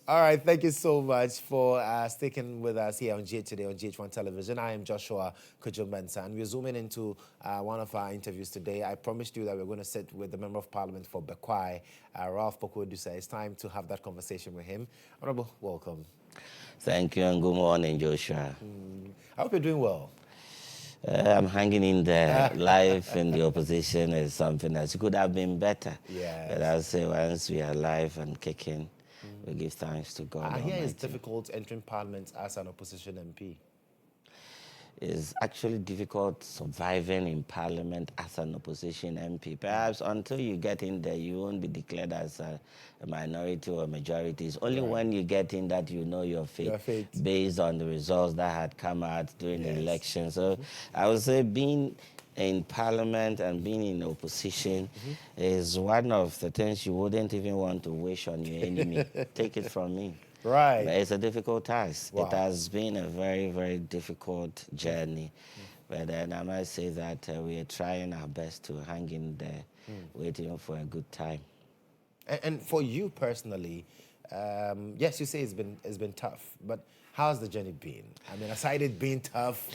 All right, thank you so much for sticking with us here on today on GHOne Television. I am Joshua Kodjo Mensah, and we're zooming into one of our interviews today. I promised you that we're going to sit with the Member of Parliament for Bekwai, Ralph Poku-Adusei. It's time to have that conversation with him. Honorable, welcome. Thank you and good morning, Joshua. I hope you're doing well. I'm hanging in there. Life in the opposition is something that could have been better. Yes. But I'll say once we are alive and kicking, we give thanks to God I hear Almighty. it's difficult entering Parliament as an opposition MP. It's actually difficult surviving in Parliament as an opposition MP. Perhaps until you get in there, you won't be declared as a minority or a majority. It's only when you get in that you know your fate, based on the results that had come out during the election. So I would say being in Parliament and being in opposition is one of the things you wouldn't even want to wish on your enemy. Take it from me. Right. But it's a difficult task. Wow. It has been a very, very difficult journey. But then I might say that we are trying our best to hang in there, waiting for a good time. And for you personally, yes, you say it's been tough, but how's the journey been? I mean, aside it being tough,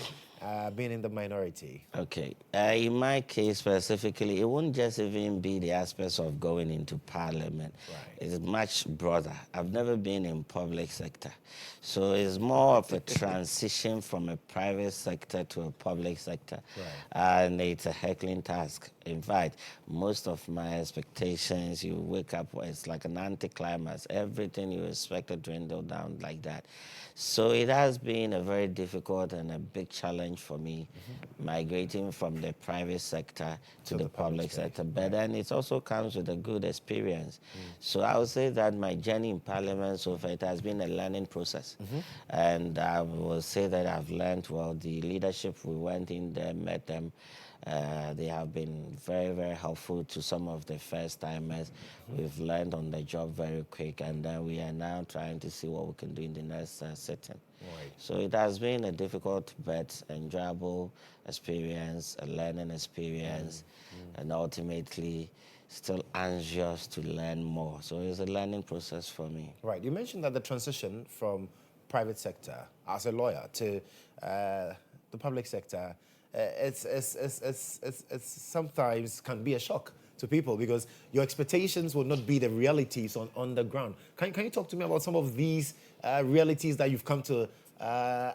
being in the minority. Okay. In my case specifically, it won't just even be the aspects of going into Parliament. Right. It's much broader. I've never been in public sector. So it's more of a transition from a private sector to a public sector. Right. And it's a heckling task. In fact, most of my expectations, you wake up, it's like an anticlimax. Everything you expect to dwindle down like that. So it has been a very difficult and a big challenge for me, migrating from the private sector to the public sector. But then it also comes with a good experience. So I would say that my journey in Parliament so far, it has been a learning process. And I will say that I've learned, well, the leadership, we went in there, met them. They have been very, very helpful to some of the first-timers. We've learned on the job very quick, and then we are now trying to see what we can do in the next sitting. Right. So it has been a difficult but enjoyable experience, a learning experience, and ultimately still anxious to learn more. So it's a learning process for me. Right. You mentioned that the transition from private sector as a lawyer to the public sector, it's sometimes can be a shock to people because your expectations will not be the realities on the ground. Can you talk to me about some of these realities that you've come to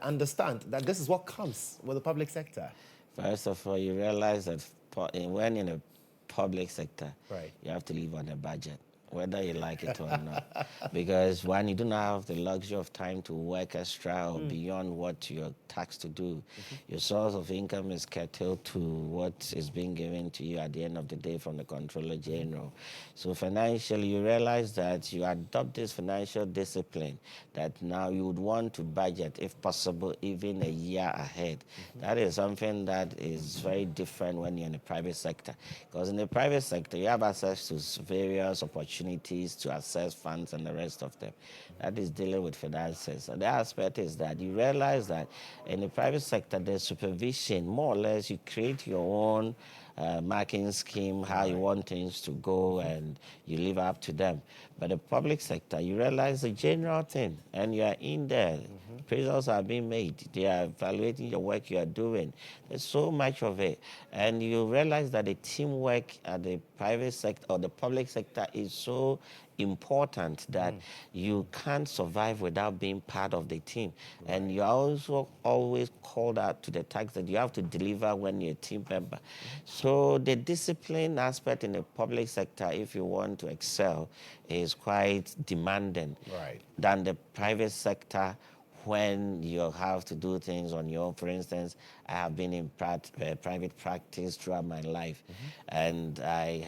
understand, that this is what comes with the public sector? First of all, you realize that when in a public sector, right, you have to live on a budget, whether you like it or not. Because one, you don't have the luxury of time to work extra or beyond what you're taxed to do. Your source of income is curtailed to what is being given to you at the end of the day from the Controller General. So financially, you realize that you adopt this financial discipline, that now you would want to budget, if possible, even a year ahead. That is something that is very different when you're in the private sector. Because in the private sector, you have access to various opportunities to access funds and the rest of them. That is dealing with finances. And the aspect is that you realize that in the private sector, there's supervision. More or less, you create your own marking scheme, how you want things to go, and you live up to them. But the public sector, you realize the general thing, and you are in there. Appraisals are being made. They are evaluating your work you are doing. There's so much of it. And you realize that the teamwork at the private sector or the public sector is so important that you can't survive without being part of the team. Right. And you are also always called out to the task that you have to deliver when you're a team member. So the discipline aspect in the public sector, if you want to excel, is quite demanding than the private sector when you have to do things on your own. For instance, I have been in private practice throughout my life, and I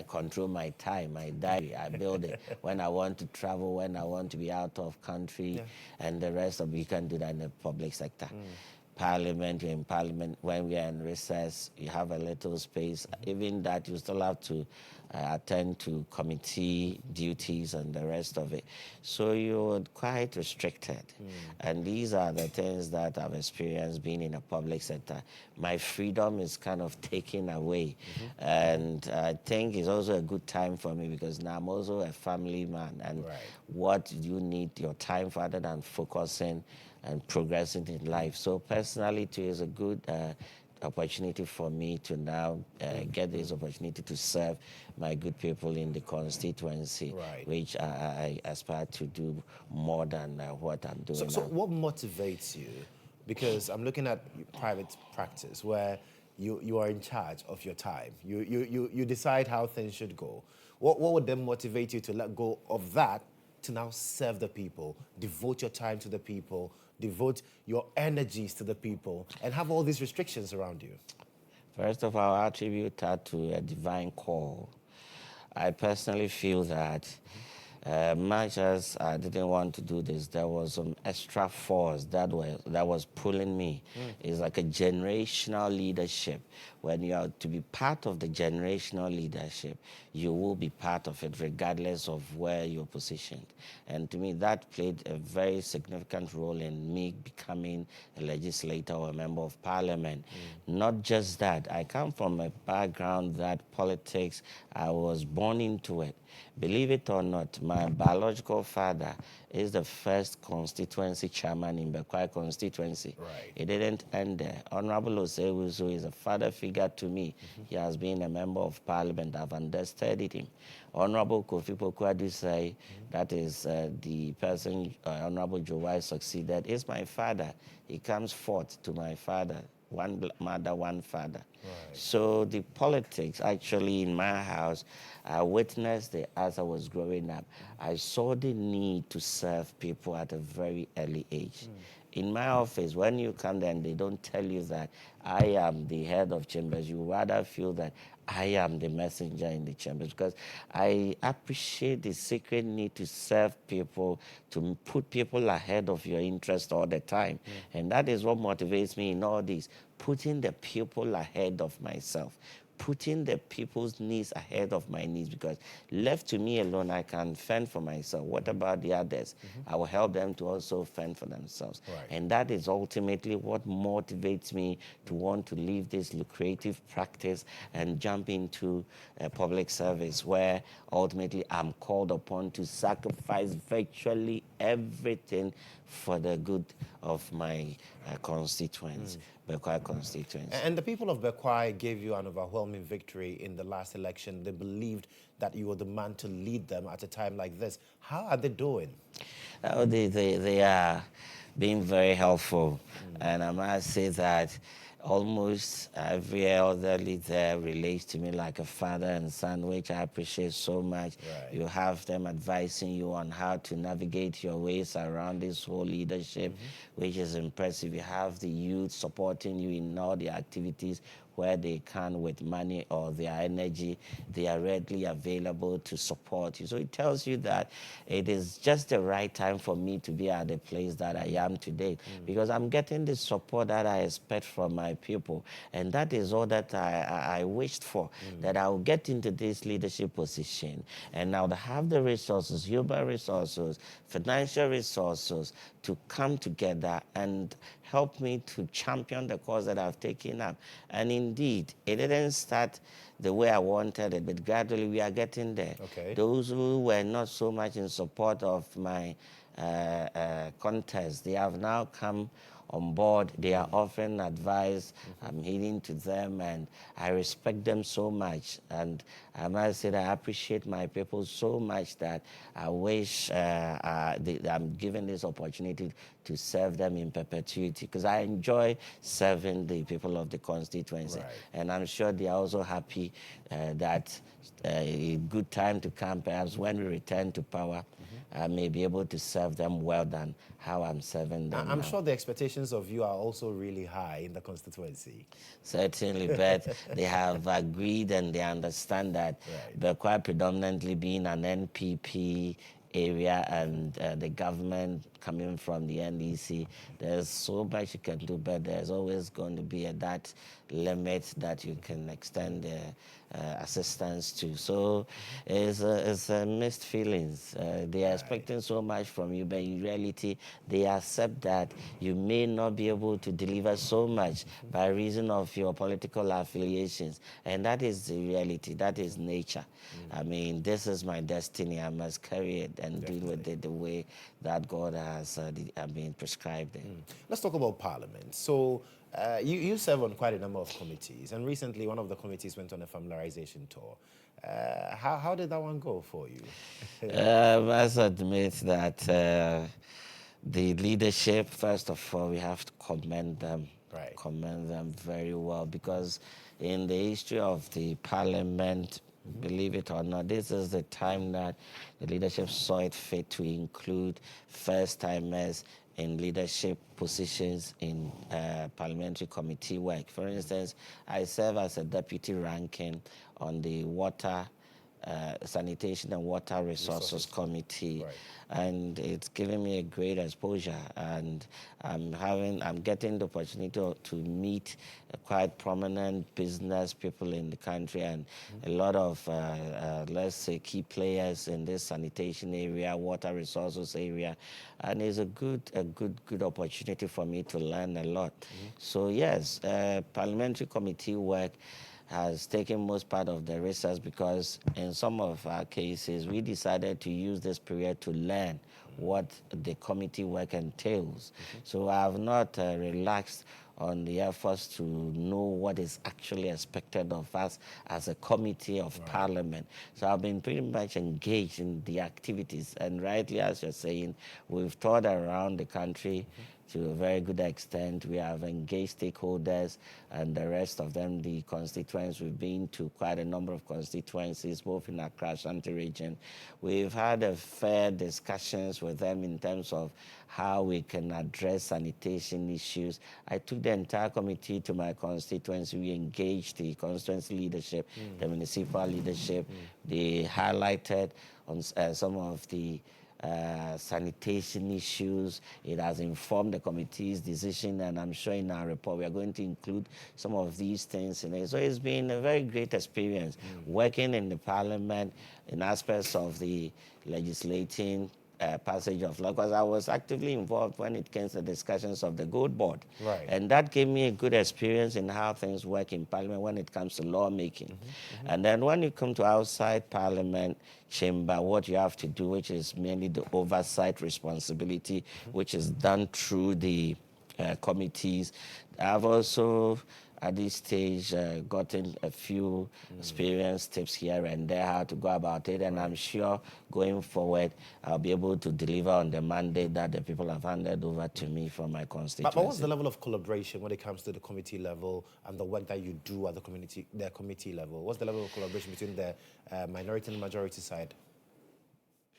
control my time, my diary. I build it when I want to travel, when I want to be out of country, and the rest of it. You can do that in the public sector. Parliament, you're in Parliament. When we are in recess, you have a little space. Even that, you still have to attend to committee duties and the rest of it. So you're quite restricted. And these are the things that I've experienced being in a public sector. My freedom is kind of taken away. And I think it's also a good time for me because now I'm also a family man. And what you need your time for other than focusing and progressing in life. So personally, too, is a good opportunity for me to now get this opportunity to serve my good people in the constituency, which I aspire to do more than what I'm doing So now. what motivates you? Because I'm looking at private practice where you are in charge of your time. You decide how things should go. What would then motivate you to let go of that to now serve the people, devote your time to the people, devote your energies to the people, and have all these restrictions around you? First of all, I attribute that to a divine call. I personally feel that much as I didn't want to do this, there was some extra force that was pulling me. It's like a generational leadership. When you are to be part of the generational leadership, you will be part of it regardless of where you're positioned. And to me, that played a very significant role in me becoming a legislator or a member of parliament. Not just that, I come from a background that politics, I was born into it. Believe it or not, my biological father is the first constituency chairman in Bekwai constituency. It didn't end there. Honorable Osei is a father figure to me. He has been a member of parliament. I've understudied him. Honorable Poku-Adusei, that is the person Honorable GHOne succeeded, is my father. He comes fourth to my father. One mother, one father. So the politics, actually, in my house, I witnessed it as I was growing up. I saw the need to serve people at a very early age. In my office, when you come there and they don't tell you that I am the head of chambers, you rather feel that I am the messenger in the chambers, because I appreciate the sacred need to serve people, to put people ahead of your interest all the time. And that is what motivates me in all this, putting the people ahead of myself, putting the people's needs ahead of my needs, because left to me alone, I can fend for myself. What about the others? I will help them to also fend for themselves. And that is ultimately what motivates me to want to leave this lucrative practice and jump into a public service where ultimately I'm called upon to sacrifice virtually everything for the good of my constituents. Bekwai constituency. And the people of Bekwai gave you an overwhelming victory in the last election. They believed that you were the man to lead them at a time like this. How are they doing? Oh, they are being very helpful. And I must say that almost every elderly there relates to me like a father and son, which I appreciate so much. You have them advising you on how to navigate your ways around this whole leadership, which is impressive. You have the youth supporting you in all the activities where they can with money or their energy. They are readily available to support you. So it tells you that it is just the right time for me to be at the place that I am today, because I'm getting the support that I expect from my people. And that is all that I wished for, that I'll get into this leadership position and I'll have the resources, human resources, financial resources to come together and help me to champion the cause that I've taken up. And indeed, it didn't start the way I wanted it, but gradually we are getting there. Those who were not so much in support of my contest, they have now come on board. They are offering advice. I'm heeding to them, and I respect them so much. And I must say that I appreciate my people so much that I wish I'm given this opportunity to serve them in perpetuity, because I enjoy serving the people of the constituency. And I'm sure they are also happy that a good time to come, perhaps when we return to power, I may be able to serve them well than how I'm serving them I'm now. sure the expectations of you are also really high in the constituency. Certainly, but they have agreed and they understand that Bekwai predominantly being an NPP area and the government coming from the NDC, there's so much you can do, but there's always going to be that limit that you can extend the assistance to. So it's mixed feelings. They are expecting so much from you, but in reality, they accept that you may not be able to deliver so much by reason of your political affiliations. And that is the reality. That is nature. I mean, this is my destiny. I must carry it and deal with it the way that God has prescribed it. Let's talk about Parliament. So you serve on quite a number of committees, and recently one of the committees went on a familiarization tour. How did that one go for you? I must admit that the leadership, first of all, we have to commend them. Right. Commend them very well, because in the history of the Parliament, believe it or not, this is the time that the leadership saw it fit to include first-timers in leadership positions in parliamentary committee work. For instance, I serve as a deputy ranking on the Sanitation and Water Resources Committee, right. and it's given me a great exposure, and I'm getting the opportunity to meet quite prominent business people in the country, and a lot of let's say key players in this sanitation area, water resources area, and it's a good opportunity for me to learn a lot. So yes, parliamentary committee work has taken most part of the research, because in some of our cases we decided to use this period to learn what the committee work entails. So I have not relaxed on the efforts to know what is actually expected of us as a committee of Parliament. So I've been pretty much engaged in the activities, and rightly, as you're saying, we've toured around the country to a very good extent. We have engaged stakeholders and the rest of them, the constituents. We've been to quite a number of constituencies, both in Accra, Ashanti region. We've had a fair discussions with them in terms of how we can address sanitation issues. I took the entire committee to my constituency. We engaged the constituency leadership, the municipal leadership. They highlighted on some of the sanitation issues. It has informed the committee's decision, and I'm sure in our report we are going to include some of these things in it. So it's been a very great experience working in the Parliament in aspects of the legislating passage of law, because I was actively involved when it came to the discussions of the GoldBod. Right. And that gave me a good experience in how things work in Parliament when it comes to lawmaking. And then when you come to outside Parliament chamber, what you have to do, which is mainly the oversight responsibility, which is done through the committees. I've also at this stage gotten a few experience tips here and there how to go about it, and I'm sure going forward I'll be able to deliver on the mandate that the people have handed over to me from my constituency. But what's the level of collaboration when it comes to the committee level and the work that you do at the committee level? What's the level of collaboration between the minority and majority side?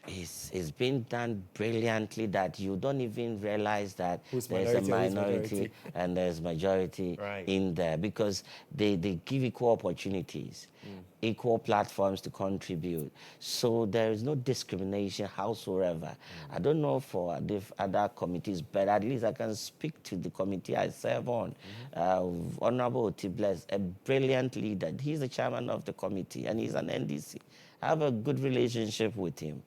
It's been done brilliantly that you don't even realize that Who's there's a minority, minority and there's majority in there, because they give equal opportunities, equal platforms to contribute. So there is no discrimination howsoever. I don't know for other committees, but at least I can speak to the committee I serve on. Honorable Tibles, a brilliant leader. He's the chairman of the committee and he's an NDC. I have a good relationship with him.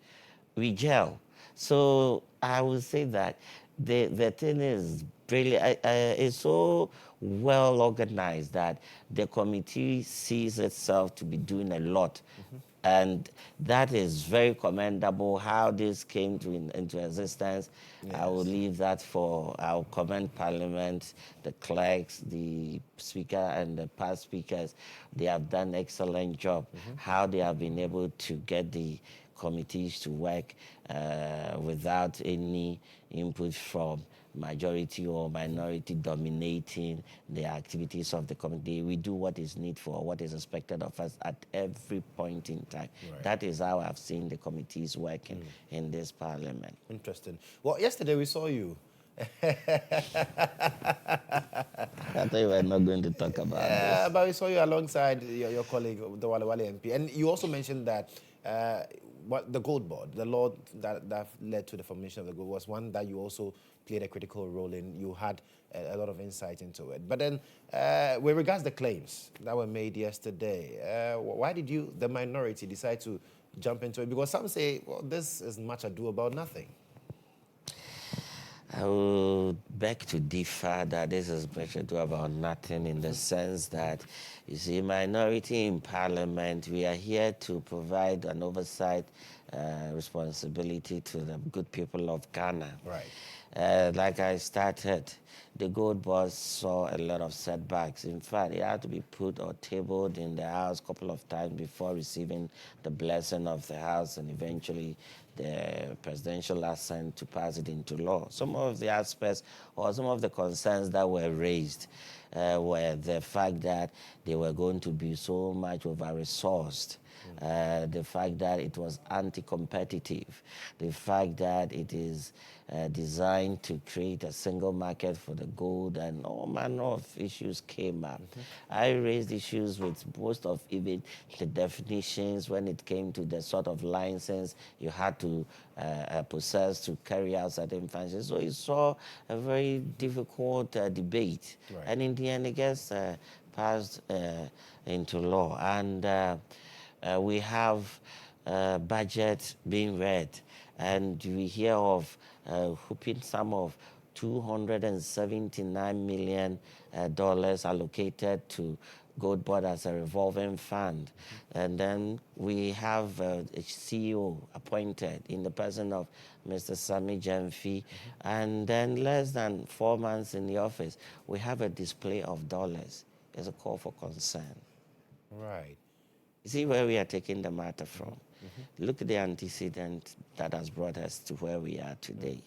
We gel. So I would say that the thing is really, it's so well organized that the committee sees itself to be doing a lot. And that is very commendable how this came into existence. Yes. I will leave that for our comment Parliament, the clerks, the speaker and the past speakers. They have done an excellent job, how they have been able to get the committees to work without any input from majority or minority dominating the activities of the committee. We do what is needful, what is expected of us at every point in time. Right. That is how I've seen the committees working in this Parliament. Interesting. Well, yesterday we saw you. I thought you were not going to talk about this. But we saw you alongside your colleague, the Wale MP. And you also mentioned that what the GoldBod, the law that led to the formation of the Gold, was one that you also played a critical role in. You had a lot of insight into it. But then, with regards to the claims that were made yesterday, why did you, the minority, decide to jump into it? Because some say, well, this is much ado about nothing. I would beg to differ that this is much ado about nothing in the sense that, you see, minority in parliament, we are here to provide an oversight responsibility to the good people of Ghana. Right. Like I started, the GoldBod saw a lot of setbacks. In fact, it had to be put or tabled in the House a couple of times before receiving the blessing of the House and eventually the presidential assent to pass it into law. Some of the aspects or some of the concerns that were raised were the fact that they were going to be so much over-resourced, the fact that it was anti-competitive, the fact that it is designed to create a single market for the gold, and all manner of issues came up. I raised issues with most of even the definitions when it came to the sort of license you had to possess to carry out certain functions. So it saw a very difficult debate. Right. And in the end, it gets passed into law. And we have budget being read, and we hear of whooping sum of $279 million allocated to GoldBod as a revolving fund. And then we have a CEO appointed in the person of Mr. Sammy Gyamfi. And then less than 4 months in the office, we have a display of dollars. It's a call for concern. Right. You see where we are taking the matter from. Look at the antecedent that has brought us to where we are today.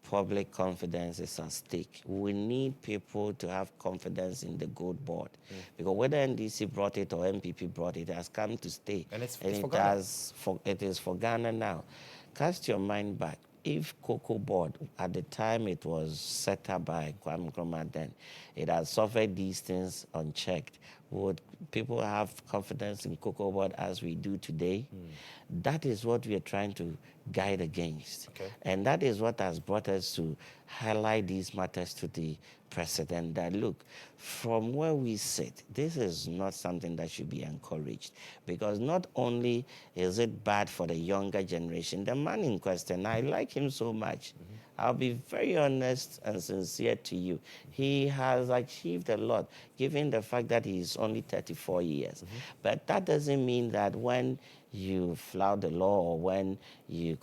Public confidence is at stake. We need people to have confidence in the GoldBod. Because whether NDC brought it or MPP brought it, it has come to stay. And it's for Ghana. It is for Ghana now. Cast your mind back. If Cocoa-Board, at the time it was set up by Kwame Nkrumah then, it had suffered these things unchecked, would people have confidence in Cocoa-Board as we do today? That is what we are trying to guide against. Okay. And that is what has brought us to highlight these matters to the president, that look, from where we sit, this is not something that should be encouraged, because not only is it bad for the younger generation, the man in question, I like him so much. I'll be very honest and sincere to you. He has achieved a lot, given the fact that he is only 34 years. But that doesn't mean that when you flout the law or when you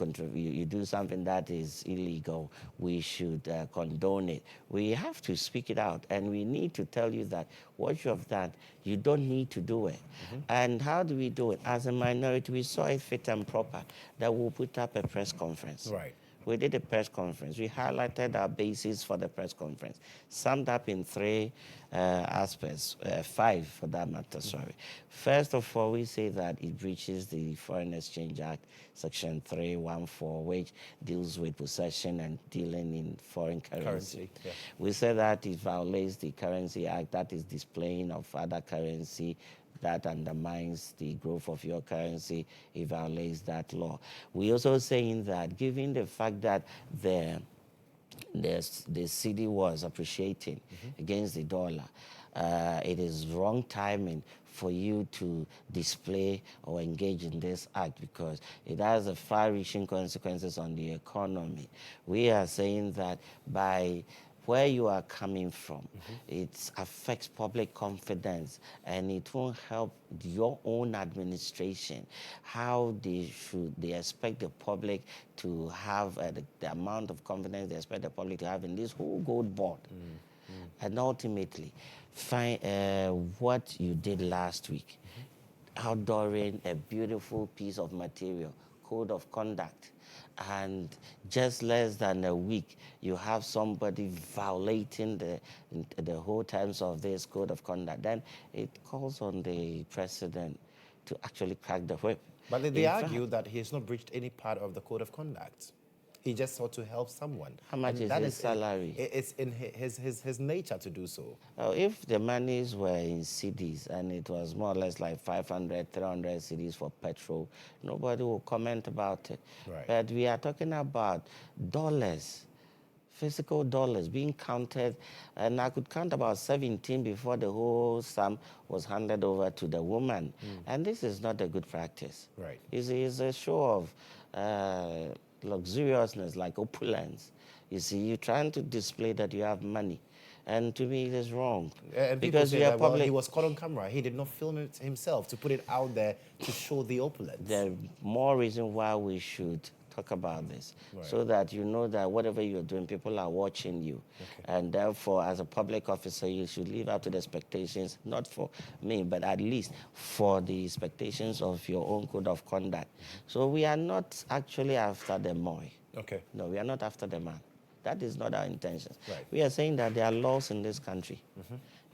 do something that is illegal, we should condone it. We have to speak it out, and we need to tell you that what you have done, you don't need to do it. And how do we do it? As a minority, we saw it fit and proper that we'll put up a press conference. Right. We did a press conference. We highlighted our basis for the press conference, summed up in 3 aspects, 5 for that matter, sorry. First of all, we say that it breaches the Foreign Exchange Act, Section 314, which deals with possession and dealing in foreign currency. Yeah. We say that it violates the Currency Act, that is displaying of other currency, that undermines the growth of your currency, it violates that law. We're also saying that given the fact that the cedi was appreciating against the dollar, it is wrong timing for you to display or engage in this act, because it has a far-reaching consequences on the economy. We are saying that by where you are coming from, it affects public confidence, and it won't help your own administration. How they expect the public to have the amount of confidence they expect the public to have in this whole GoldBod. And ultimately, find what you did last week, outdooring a beautiful piece of material, code of conduct, and just less than a week, you have somebody violating the whole terms of this code of conduct. Then it calls on the president to actually crack the whip. But they argue that he has not breached any part of the code of conduct. He just sought to help someone. How much And is that his salary? It's in his nature to do so. If the monies were in cedis and it was more or less like 500, 300 cedis for petrol, nobody will comment about it. Right. But we are talking about dollars, physical dollars being counted, and I could count about 17 before the whole sum was handed over to the woman. And this is not a good practice. Right. It's a show of luxuriousness, like opulence. You see, you're trying to display that you have money. And to me, it is wrong. And people Because say you are that, well, public. he was caught on camera. He did not film it himself to put it out there to show the opulence. There's more reason why we should talk about this, so that you know that whatever you're doing, people are watching you. And therefore, as a public officer, you should live up to the expectations, not for me, but at least for the expectations of your own code of conduct. So we are not actually after the Moy. Okay. No, we are not after the man. That is not our intention. Right. We are saying that there are laws in this country.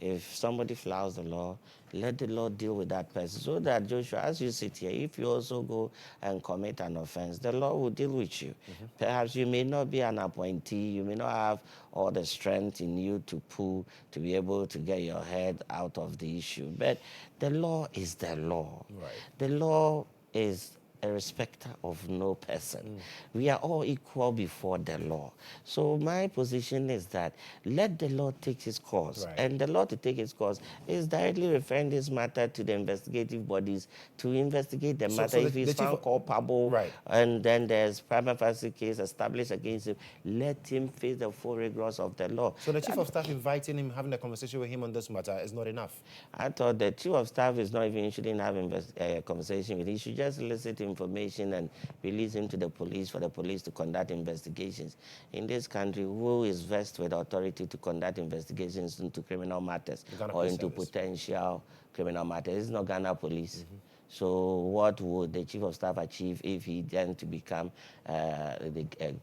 If somebody flouts the law, let the law deal with that person. So that, Joshua, as you sit here, if you also go and commit an offense, the law will deal with you. Perhaps you may not be an appointee, you may not have all the strength in you to pull, to be able to get your head out of the issue. But the law is the law. Right. The law is a respecter of no person. We are all equal before the law. So my position is that let the law take its course. Right. And the law to take its course is directly referring this matter to the investigative bodies to investigate the matter. If he's found culpable, Right. and then there's prima facie case established against him, let him face the full rigors of the law. So the chief of staff inviting him, having a conversation with him on this matter is not enough? I thought the chief of staff is not even, shouldn't have a conversation with him. He should just elicit information and release him to the police for the police to conduct investigations. In this country, who is vested with authority to conduct investigations into criminal matters or into potential criminal matters? It's not Ghana police. So what would the chief of staff achieve if he then to become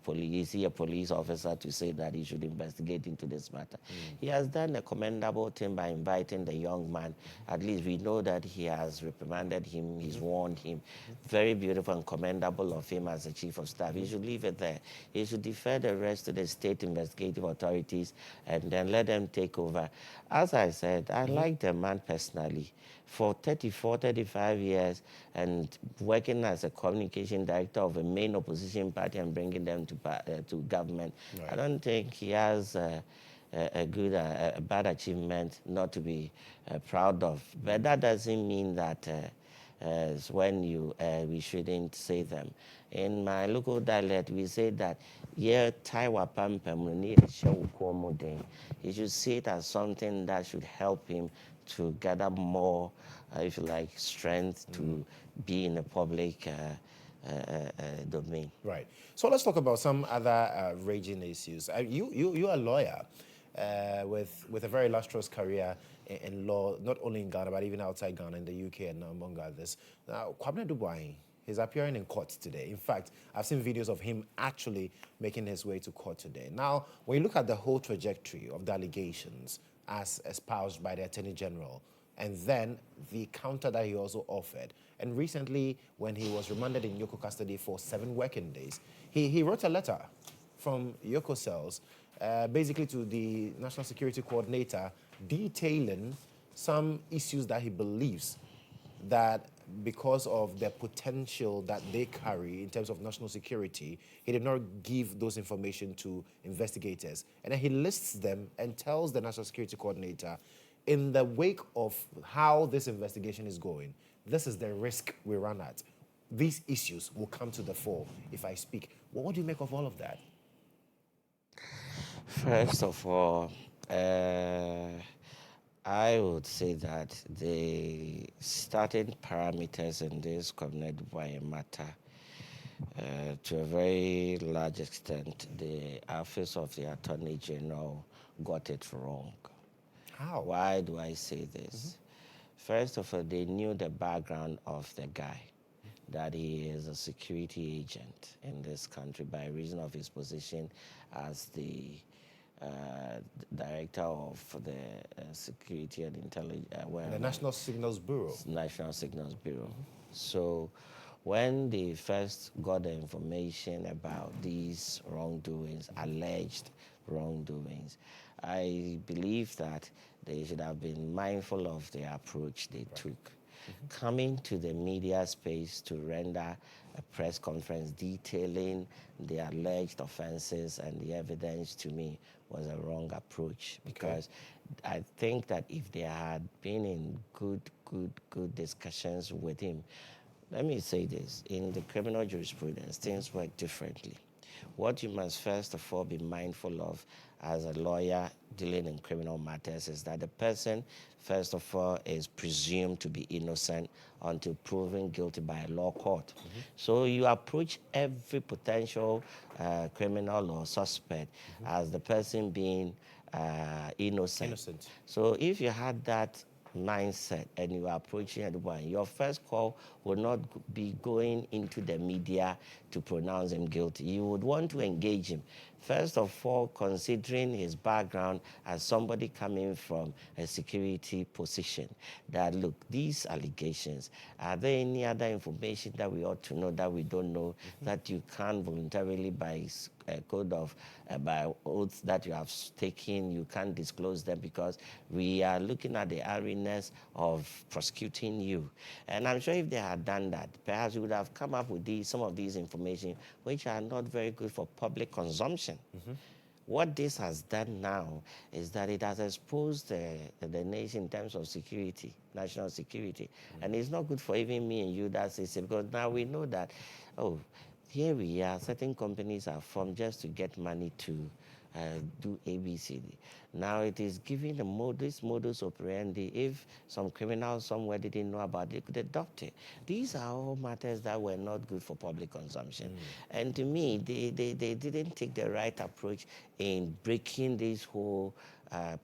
police? Is he a police officer to say that he should investigate into this matter? He has done a commendable thing by inviting the young man. At least we know that he has reprimanded him, he's warned him. Very beautiful and commendable of him as the chief of staff. He should leave it there. He should defer the rest to the state investigative authorities and then let them take over. As I said, I like the man personally. For 34, 35 years and working as a communication director of a main opposition party and bringing them to government, I don't think he has a bad achievement not to be proud of. But that doesn't mean that when we shouldn't say them. In my local dialect, we say that you should see it as something that should help him to gather more, if you like, strength to be in the public domain. Right. So let's talk about some other raging issues. You're a lawyer with a very illustrious career in law, not only in Ghana, but even outside Ghana, in the UK and among others. Now, Kwabena Dubois, he's appearing in court today. In fact, I've seen videos of him actually making his way to court today. Now, when you look at the whole trajectory of the allegations as espoused by the Attorney General, and then the counter that he also offered. And recently, when he was remanded in Yoko custody for 7 working days, he wrote a letter from Yoko cells, basically to the National Security Coordinator, detailing some issues that he believes that because of the potential that they carry in terms of national security, he did not give those information to investigators. And then he lists them and tells the National Security Coordinator, in the wake of how this investigation is going, this is the risk we run at. These issues will come to the fore if I speak. Well, what do you make of all of that? First of all, I would say that the starting parameters in this Kwabena Dubois matter, to a very large extent, the Office of the Attorney General got it wrong. How? Why do I say this? First of all, they knew the background of the guy, that he is a security agent in this country by reason of his position as the director of the Security and Intelligence... the National Signals Bureau. National Signals Bureau. So when they first got the information about these wrongdoings, alleged wrongdoings, I believe that they should have been mindful of the approach they took. Coming to the media space to render a press conference detailing the alleged offenses and the evidence, to me, was a wrong approach, because I think that if they had been in good discussions with him, let me say this, in the criminal jurisprudence, things work differently. What you must first of all be mindful of as a lawyer dealing in criminal matters is that the person, first of all, is presumed to be innocent until proven guilty by a law court. So you approach every potential criminal or suspect as the person being innocent. So if you had that mindset and you are approaching anyone, your first call would not be going into the media to pronounce him guilty. You would want to engage him. First of all, considering his background as somebody coming from a security position, that look, these allegations, are there any other information that we ought to know that we don't know, that you can't voluntarily by a code of by oaths that you have taken, you can't disclose them because we are looking at the awareness of prosecuting you. And I'm sure if they had done that, perhaps we would have come up with some of these information which are not very good for public consumption. What this has done now is that it has exposed the nation in terms of security, national security. And it's not good for even me and you that say, because now we know that, oh, here we are, certain companies are formed just to get money to do ABCD. Now it is giving this modus operandi. If some criminal somewhere didn't know about it, they could adopt it. These are all matters that were not good for public consumption. And to me, they didn't take the right approach in breaking this whole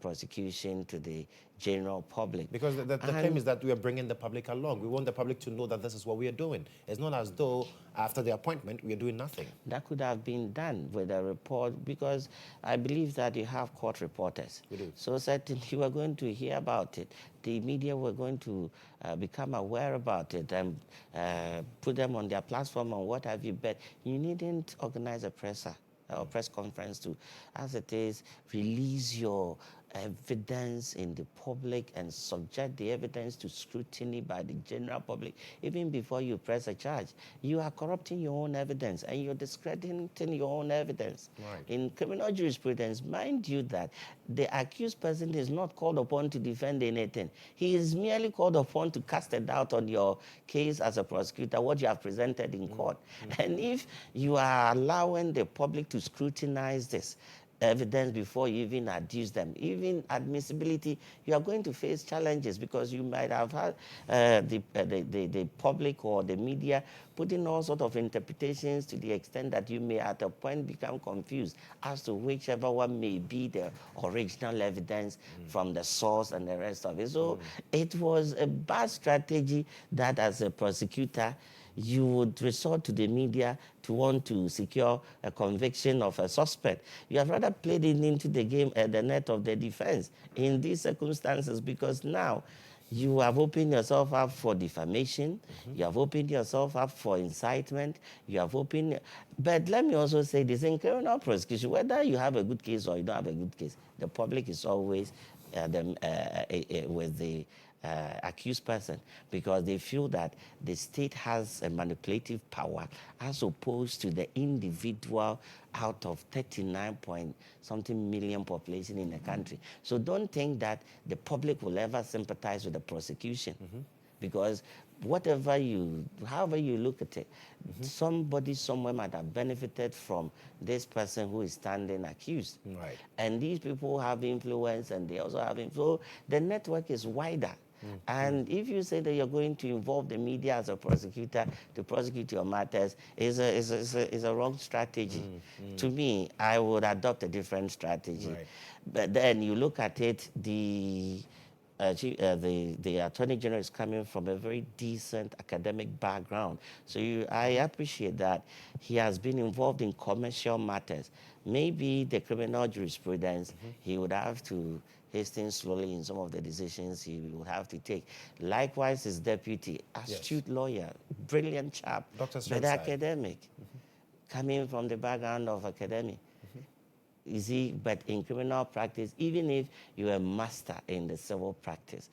prosecution to the general public. Because the claim is that we are bringing the public along. We want the public to know that this is what we are doing. It's not as though after the appointment we are doing nothing. That could have been done with a report, because I believe that you have court reporters. We do. So certainly you are going to hear about it. The media were going to become aware about it and put them on their platform and what have you. But you needn't organize a press conference to, as it is, release your evidence in the public and subject the evidence to scrutiny by the general public even before you press a charge. You are corrupting your own evidence and you're discrediting your own evidence. Right. In criminal jurisprudence, mind you that the accused person is not called upon to defend anything. He is merely called upon to cast a doubt on your case as a prosecutor, what you have presented in court. And if you are allowing the public to scrutinize this evidence before you even adduce them, even admissibility, you are going to face challenges, because you might have had the public or the media putting all sorts of interpretations to the extent that you may at a point become confused as to whichever one may be the original evidence from the source and the rest of it. So it was a bad strategy that as a prosecutor you would resort to the media to want to secure a conviction of a suspect. You have rather played it into the game at the net of the defense in these circumstances, because now you have opened yourself up for defamation, you have opened yourself up for incitement, you have opened... But let me also say this, in criminal prosecution, whether you have a good case or you don't have a good case, the public is always with the accused person, because they feel that the state has a manipulative power as opposed to the individual out of 39 point something million population in the country. So don't think that the public will ever sympathize with the prosecution, because however you look at it, somebody somewhere might have benefited from this person who is standing accused. Right. And these people have influence, and they also have influence. The network is wider. And if you say that you're going to involve the media as a prosecutor to prosecute your matters, is a wrong strategy. To me, I would adopt a different strategy. Right. But then you look at it, the Attorney General is coming from a very decent academic background. So I appreciate that he has been involved in commercial matters. Maybe the criminal jurisprudence, he would have to hasten slowly in some of the decisions he will have to take. Likewise, his deputy, astute lawyer, brilliant chap, Dr. but Strenside. academic, coming from the background of academic. You see, but in criminal practice, even if you're a master in the civil practice,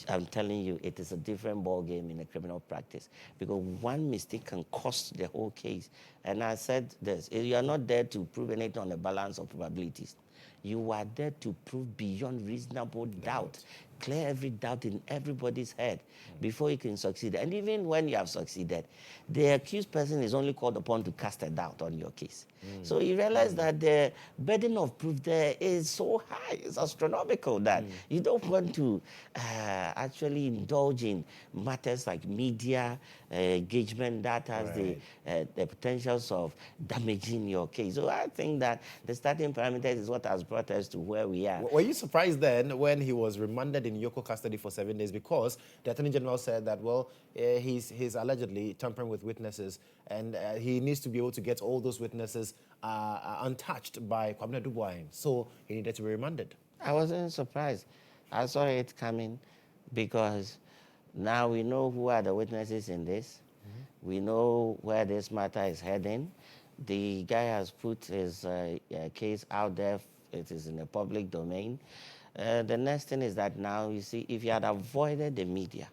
I'm telling you, it is a different ball game in the criminal practice, because one mistake can cost the whole case. And I said this: you are not there to prove anything on the balance of probabilities. You are there to prove beyond reasonable doubt, clear every doubt in everybody's head before you can succeed. And even when you have succeeded, the accused person is only called upon to cast a doubt on your case. So you realize that the burden of proof there is so high, it's astronomical, that you don't want to actually indulge in matters like media engagement that has the potentials of damaging your case. So I think that the starting parameters is what has brought us to where we are. Were you surprised then when he was remanded in Yoko custody for 7 days, because the Attorney General said that, well, he's allegedly tampering with witnesses, and he needs to be able to get all those witnesses untouched by Poku-Adusei, so he needed to be remanded? I wasn't surprised. I saw it coming, because now we know who are the witnesses in this. We know where this matter is heading. The guy has put his case out there. It is in the public domain. The next thing is that now, you see, if you had avoided the media,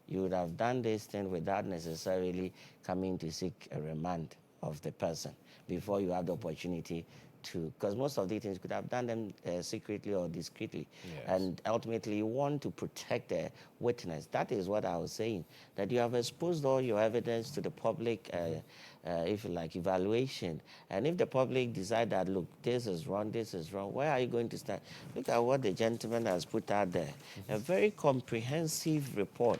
you would have done this thing without necessarily coming to seek a remand of the person before you have the opportunity to, because most of these things could have done them secretly or discreetly. And ultimately, you want to protect the witness. That is what I was saying, that you have exposed all your evidence to the public, if you like, evaluation. And if the public decide that, look, this is wrong, where are you going to start? Look at what the gentleman has put out there. A very comprehensive report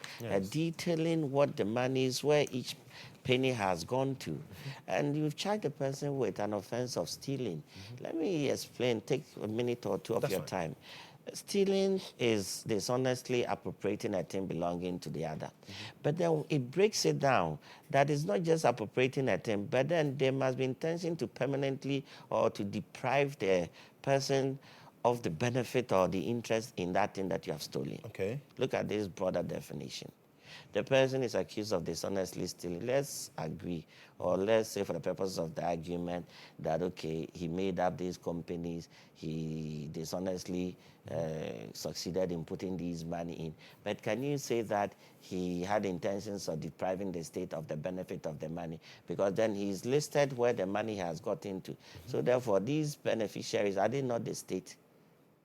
detailing what the money is, where each penny has gone to. And you've charged the person with an offense of stealing. Let me explain, take a minute or two of your time. Stealing is dishonestly appropriating a thing belonging to the other. But then it breaks it down that it's not just appropriating a thing, but then there must be intention to permanently or to deprive the person of the benefit or the interest in that thing that you have stolen. Okay. Look at this broader definition. The person is accused of dishonestly stealing. Let's agree, or let's say for the purposes of the argument, that, okay, he made up these companies, he dishonestly succeeded in putting these money in. But can you say that he had intentions of depriving the state of the benefit of the money? Because then he's listed where the money has got into. So therefore, these beneficiaries, are they not the state?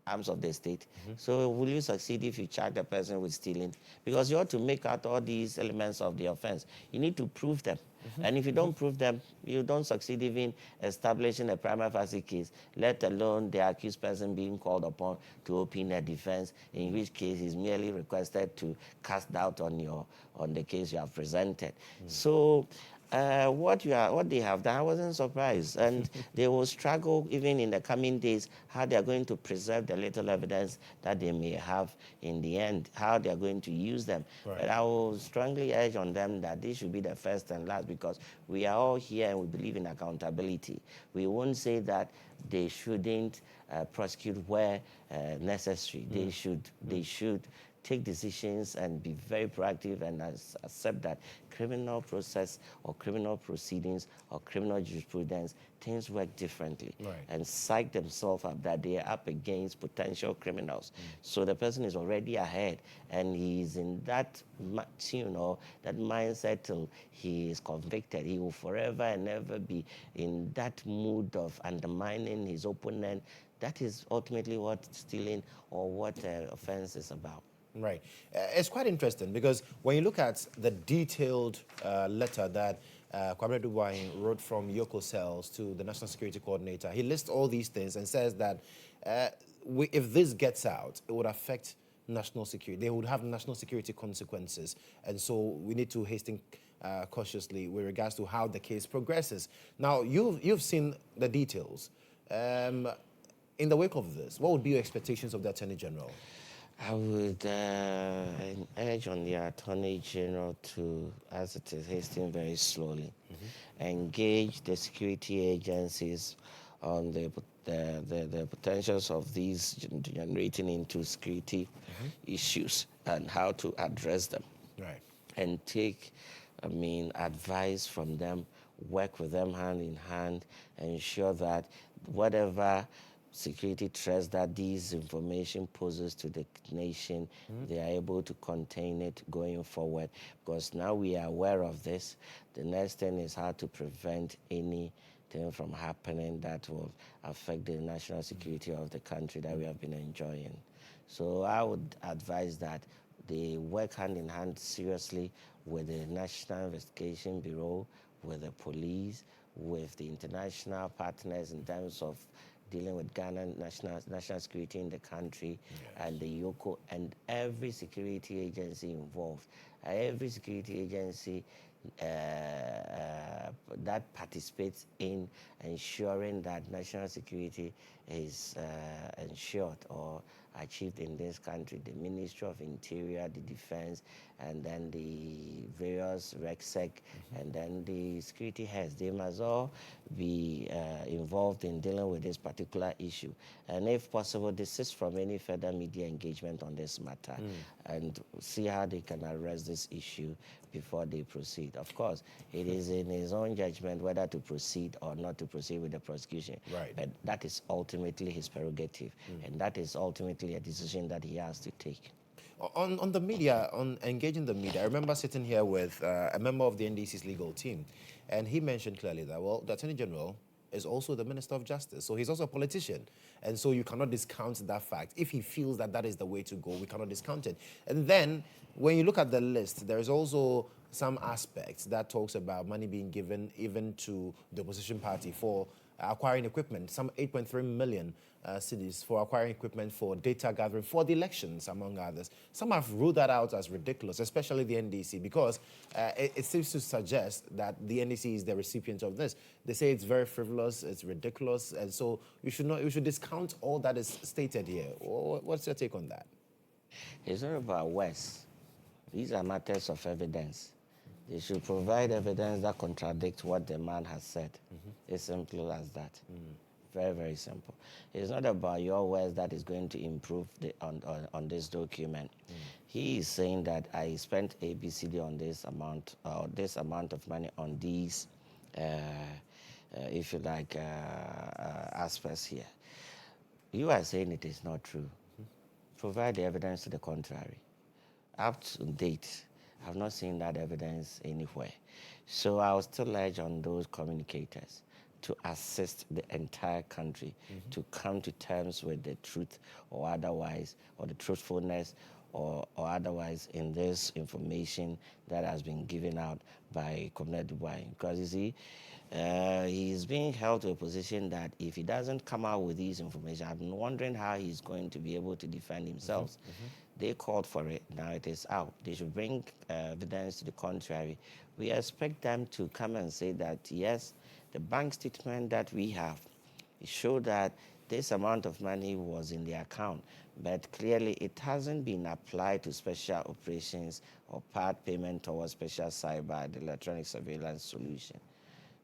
Arms of the state. So will you succeed if you charge the person with stealing? Because you ought to make out all these elements of the offense. You need to prove them. And if you don't prove them, you don't succeed even establishing a prima facie case, let alone the accused person being called upon to open a defense, in which case he's merely requested to cast doubt on the case you have presented. So what they have done, I wasn't surprised. And they will struggle even in the coming days how they are going to preserve the little evidence that they may have in the end, how they are going to use them. But I will strongly urge on them that this should be the first and last, because we are all here and we believe in accountability. We won't say that they shouldn't prosecute where necessary. They should take decisions and be very proactive and accept that criminal process or criminal proceedings or criminal jurisprudence, things work differently, and psych themselves up that they are up against potential criminals. So the person is already ahead, and he's in that that mindset till he is convicted. He will forever and ever be in that mood of undermining his opponent. That is ultimately what stealing or what offense is about. Right. It's quite interesting, because when you look at the detailed letter that Poku-Adusei wrote from Yoko cells to the National Security Coordinator, he lists all these things and says that if this gets out, it would affect national security. They would have national security consequences. And so we need to hasten cautiously with regards to how the case progresses. Now, you've seen the details. In the wake of this, what would be your expectations of the Attorney General? I would urge on the Attorney General to, as it is, hasten very slowly, engage the security agencies on the potentials of these generating into security issues and how to address them. Right. And take, advice from them, work with them hand in hand, ensure that whatever security threats that these information poses to the nation, they are able to contain it going forward. Because now we are aware of this, the next thing is how to prevent anything from happening that will affect the national security of the country that we have been enjoying. So I would advise that they work hand in hand seriously with the National Investigation Bureau, with the police, with the international partners in terms of dealing with Ghana national security in the country, and the YOCO, and every security agency involved. Every security agency that participates in ensuring that national security is ensured or achieved in this country. The Ministry of Interior, the Defense, and then the various RECSEC, and then the security heads. They must all be involved in dealing with this particular issue. And if possible, desist from any further media engagement on this matter and see how they can address this issue before they proceed. Of course, it is in his own judgment whether to proceed or not to proceed with the prosecution. Right. But that is ultimately his prerogative, and that is ultimately a decision that he has to take. On the media, on engaging the media, I remember sitting here with a member of the NDC's legal team, and he mentioned clearly that, well, the Attorney General is also the Minister of Justice, so he's also a politician, and so you cannot discount that fact. If he feels that that is the way to go, we cannot discount it. And then, when you look at the list, there is also some aspects that talks about money being given even to the opposition party for acquiring equipment, some 8.3 million cities for acquiring equipment for data gathering for the elections, among others. Some have ruled that out as ridiculous, especially the NDC, because it seems to suggest that the NDC is the recipient of this. They say it's very frivolous, it's ridiculous, and so you should discount all that is stated here. What's your take on that? It's not about words. These are matters of evidence. They should provide evidence that contradicts what the man has said. It's simple as that. Very, very simple. It's not about your words that is going to improve on this document. He is saying that I spent ABCD on this amount of money on these, if you like, aspects here. You are saying it is not true. Provide the evidence to the contrary. Up to date, I've not seen that evidence anywhere. So I'll still urge on those communicators to assist the entire country to come to terms with the truth or otherwise, or the truthfulness or otherwise in this information that has been given out by Comrade Bekwai. Because you see, he's being held to a position that if he doesn't come out with these information, I've been wondering how he's going to be able to defend himself. They called for it, now it is out. They should bring evidence to the contrary. We expect them to come and say that, yes, the bank statement that we have, it showed that this amount of money was in the account, but clearly it hasn't been applied to special operations or part payment towards special cyber, the electronic surveillance solution.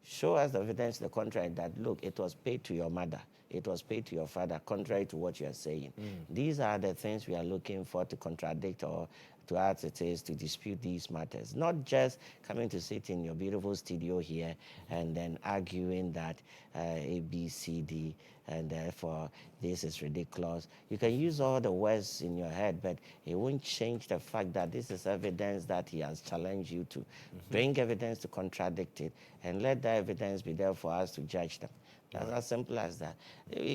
Show us the evidence to the contrary that, look, it was paid to your mother, it was paid to your father, contrary to what you are saying. These are the things we are looking for to contradict or to add it is to dispute these matters. Not just coming to sit in your beautiful studio here and then arguing that A, B, C, D, and therefore this is ridiculous. You can use all the words in your head, but it won't change the fact that this is evidence that he has challenged you to. Bring evidence to contradict it, and let that evidence be there for us to judge them. That's as simple as that.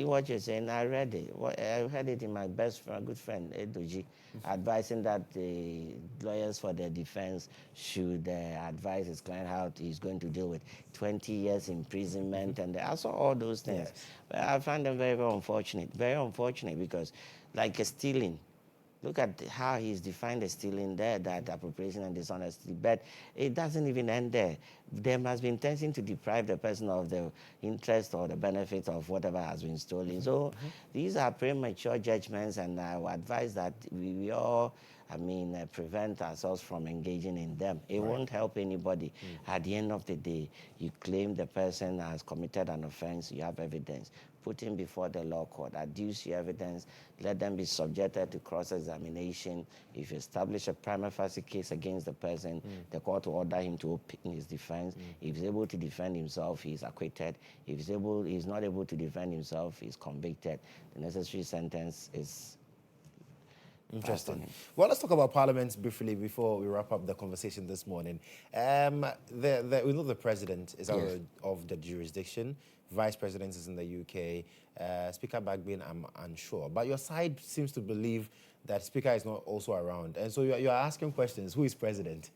What you're saying, I read it. I heard it in my best friend, good friend, Edoji, advising that the lawyers for the defense should advise his client how he's going to deal with 20 years imprisonment, and I saw all those things. But I find them very, very unfortunate because like a stealing, Look at how he's defined the stealing there, that appropriation and dishonesty. But it doesn't even end there. There must be intention to deprive the person of the interest or the benefit of whatever has been stolen. So these are premature judgments, and I would advise that we all, prevent ourselves from engaging in them. It won't help anybody. At the end of the day, you claim the person has committed an offense, you have evidence. Put him before the law court, adduce your evidence, let them be subjected to cross-examination. If you establish a prima facie case against the person, the court will order him to open his defense. If he's able to defend himself, he's acquitted. If he's not able to defend himself, he's convicted. The necessary sentence is interesting. Well, let's talk about Parliament briefly before we wrap up the conversation this morning. We know the president is out of the jurisdiction. Vice President is in the UK. Speaker Bagbin, I'm unsure. But your side seems to believe that Speaker is not also around. And so you're asking questions. Who is president?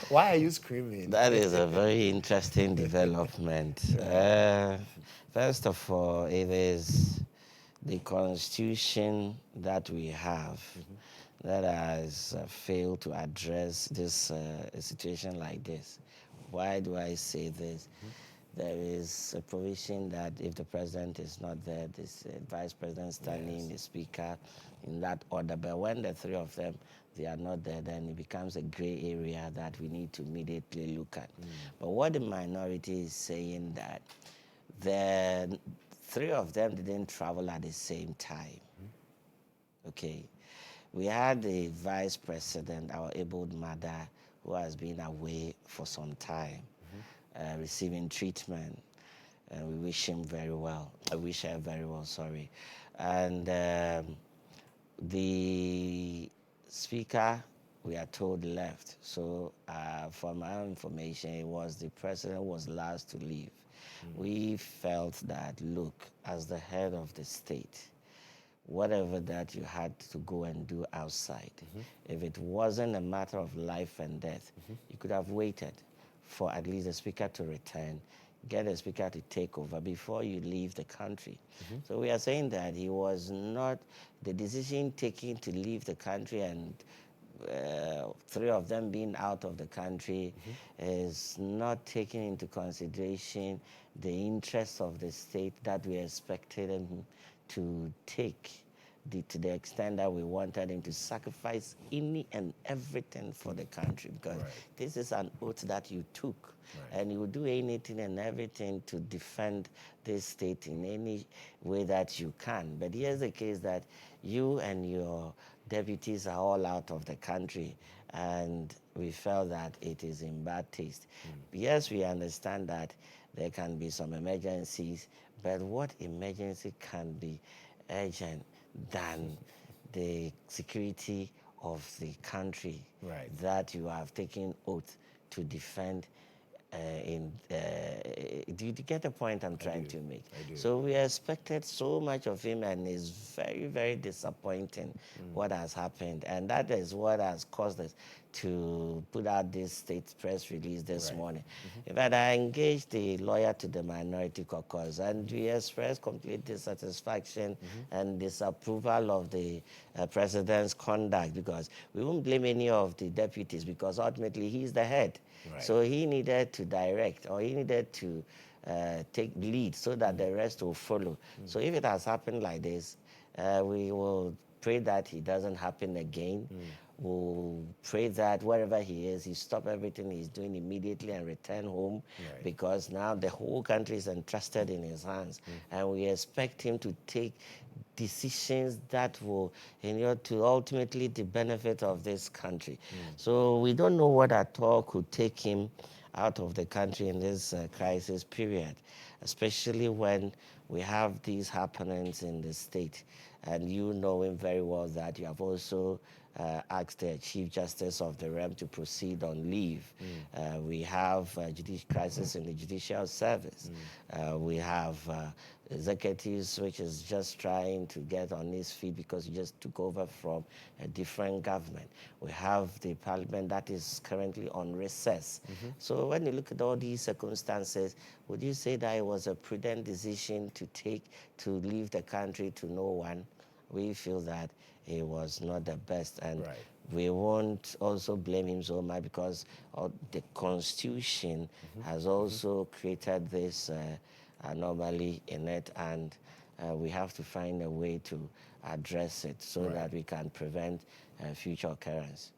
Why are you screaming? That is a very interesting development. First of all, it is the constitution that we have that has failed to address this a situation like this. Why do I say this? There is a provision that if the president is not there, this vice president standing, the speaker, in that order. But when the three of them, they are not there, then it becomes a gray area that we need to immediately look at. But what the minority is saying that the three of them didn't travel at the same time. Okay. We had the vice president, our abled mother, who has been away for some time, receiving treatment. And we wish him very well. I wish her very well, sorry. And the speaker, we are told, left. So from our information, it was the president who was last to leave. We felt that, look, as the head of the state, whatever that you had to go and do outside, if it wasn't a matter of life and death, you could have waited for at least the speaker to return, get the speaker to take over before you leave the country. So we are saying that he was not, the decision taken to leave the country and three of them being out of the country is not taking into consideration the interests of the state that we expected him to take, to the extent that we wanted him to sacrifice any and everything for the country, because this is an oath that you took, and you will do anything and everything to defend this state in any way that you can. But here's the case that you and your deputies are all out of the country, and we felt that it is in bad taste. Yes, we understand that there can be some emergencies, but what emergency can be urgent than the security of the country that you have taken oath to defend? Do you get the point I'm trying to make? So we expected so much of him, and it's very, very disappointing what has happened. And that is what has caused us to put out this state press release this morning. In fact, I engaged the lawyer to the minority caucus, and we expressed complete dissatisfaction and disapproval of the president's conduct, because we won't blame any of the deputies, because ultimately he's the head. So he needed to direct, or he needed to take lead so that the rest will follow. So if it has happened like this, we will pray that it doesn't happen again. We'll pray that wherever he is, he stop everything he's doing immediately and return home, because now the whole country is entrusted in his hands. And we expect him to take decisions that will to ultimately the benefit of this country. So we don't know what at all could take him out of the country in this crisis period, especially when we have these happenings in the state. And you know him very well that you have also asked the Chief Justice of the realm to proceed on leave. We have crisis in the judicial service. We have executives which is just trying to get on his feet because he just took over from a different government. We have the parliament that is currently on recess. So when you look at all these circumstances, would you say that it was a prudent decision to take to leave the country to no one? we feel that it was not the best. And Right. we won't also blame him so much because the Constitution has also created this anomaly in it, and we have to find a way to address it so that we can prevent future occurrence.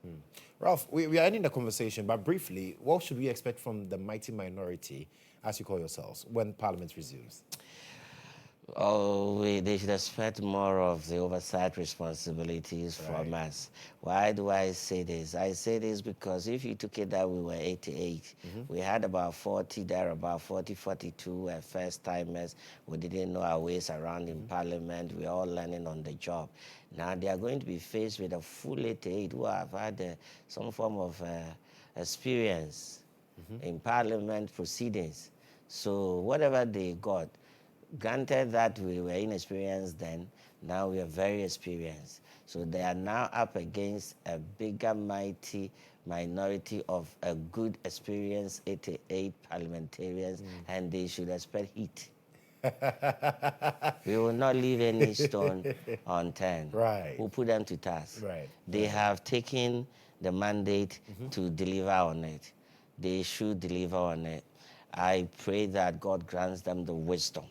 Ralph, we are ending the conversation, but briefly, what should we expect from the mighty minority, as you call yourselves, when Parliament resumes? Oh, they should expect more of the oversight responsibilities from us. Why do I say this? I say this because if you took it that we were 88, we had about 40 there, about 40, 42 first timers. We didn't know our ways around in Parliament. We're all learning on the job. Now they are going to be faced with a full 88 who have had some form of experience in Parliament proceedings. So whatever they got, granted that we were inexperienced then, now we are very experienced. So they are now up against a bigger, mighty minority of a good, experienced 88 parliamentarians, and they should expect heat. We will not leave any stone unturned. Right. We'll put them to task. Right. They have taken the mandate to deliver on it. They should deliver on it. I pray that God grants them the wisdom,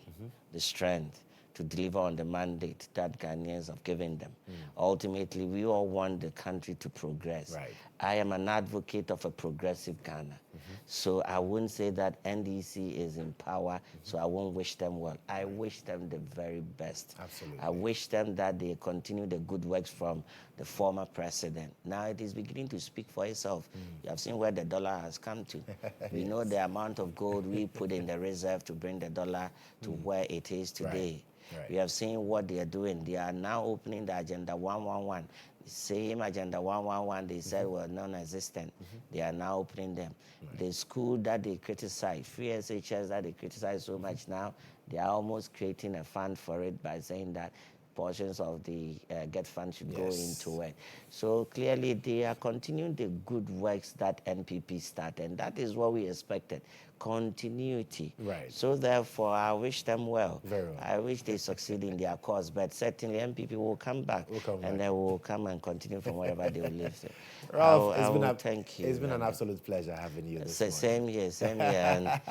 the strength to deliver on the mandate that Ghanaians have given them. Ultimately, we all want the country to progress. Right. I am an advocate of a progressive Ghana. So I wouldn't say that NDC is in power, so I won't wish them well. I wish them the very best. Absolutely. I wish them that they continue the good works from the former president. Now it is beginning to speak for itself. You have seen where the dollar has come to. We know the amount of gold we put in the reserve to bring the dollar to where it is today. Right. We have seen what they are doing. They are now opening the Agenda 111. The same Agenda 111 they said were non-existent. They are now opening them. The school that they criticize, free SHS that they criticize so much now, they are almost creating a fund for it by saying that portions of the GET fund should go into it. So clearly they are continuing the good works that NPP started, and that is what we expected. Continuity. Right. So therefore, I wish them well. Very well. I wish they succeed in their cause, but certainly MPP will come back, and they will come and continue from wherever they will live. Ralph, Thank you. It's been an absolute pleasure having you this morning. Same here, and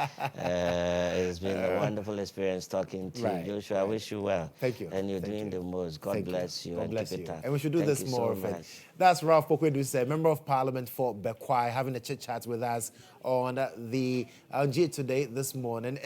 it's been a wonderful experience talking to you, Joshua. I wish you well. Thank you. And you're doing the most. God bless you. God bless you. Keep it up. And we should do this more often. That's Ralph Poku-Adusei, Member of Parliament for Bekwai, having a chit-chat with us on the GHOne Today this morning.